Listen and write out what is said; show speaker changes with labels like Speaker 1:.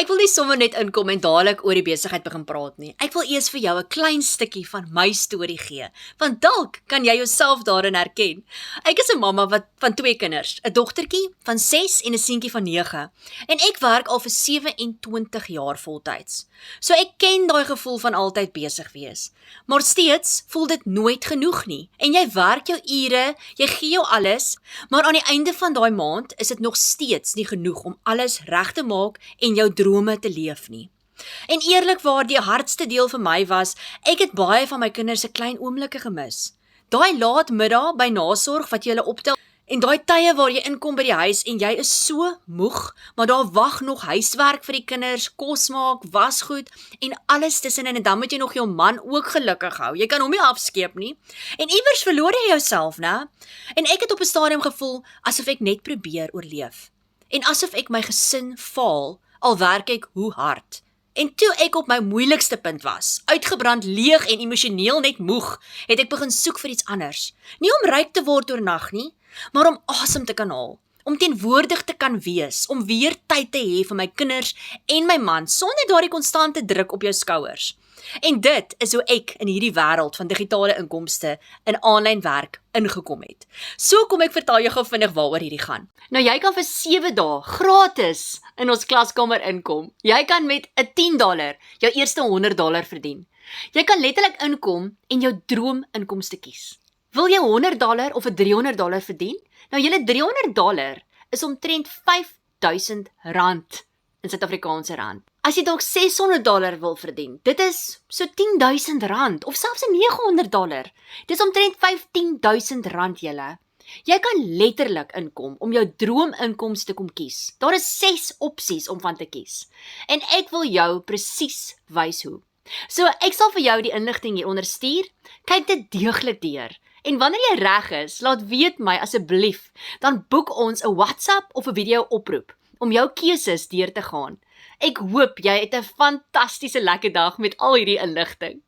Speaker 1: Ek wil nie sommer net inkom en dadelik oor die besigheid begin praat nie. Ek wil eers vir jou 'n klein stukkie van my storie gee, want dalk kan jy jouself daarin herken. Ek is 'n mamma van 2 kinders, 'n dogtertjie van 6 en 'n seentjie van 9. En ek werk al vir 27 jaar voltyds. So ek ken daai gevoel van altyd besig wees. Maar steeds voel dit nooit genoeg nie. En jy werk jou ure, jy gee jou alles, maar aan die einde van daai maand is dit nog steeds nie genoeg om alles reg te maak en jou drome te leef nie. En eerlikwaar, die hardste deel vir my was, ek het baie van my kinders se klein oomblikke gemis. Daai laatmiddag by nasorg wat jy hulle optel, en daai tye waar jy inkom by die huis en jy is so moeg, maar daar wag nog huiswerk vir die kinders, kos maak, wasgoed en alles tussenin en dan moet jy nog jou man ook gelukkig hou. Jy kan hom nie afskeep nie. En iewers verloor jy jouself, né? En ek het op 'n stadium gevoel asof ek net probeer oorleef. En asof ek my gesin faal, al werk ek hoe hard. En toe ek op my moeilikste punt was, uitgebrand, leeg en emosioneel net moeg, het ek begin soek vir iets anders. Nie om ryk te word oornag nie, maar om asem te kan haal, om teenwoordig te kan wees, om weer tyd te hê vir my kinders en my man, sonder daardie konstante druk op jou skouers. En dit is hoe ek in hierdie wêreld van digitale inkomste in aanlyn werk ingekom het. So kom ek vertel jou gou vinnig waaroor hierdie gaan. Nou jy kan vir 7 dae gratis in ons klaskamer inkom. Jy kan met 'n $10 jou eerste $100 verdien. Jy kan letterlik inkom en jou droominkomste kies. Wil jy $100 of 'n $300 verdien? Nou julle $300 is omtrent R5.000 in Suid-Afrikaanse rand. As jy dalk $600 wil verdien, dit is so R10.000 of selfs $900. Dis omtrent R15.000 julle. Jy kan letterlik inkom om jou droominkomste te kom kies. Daar is 6 opsies om van te kies. En ek wil jou presies wys hoe. So ek sal vir jou die inligting hier onder stuur. Kyk dit deeglik deur. En wanneer jy reg is, laat weet my asseblief, dan boek ons 'n WhatsApp of 'n video oproep om jou keuses deur te gaan. Ek hoop jy het 'n fantastiese lekker dag met al hierdie inligting.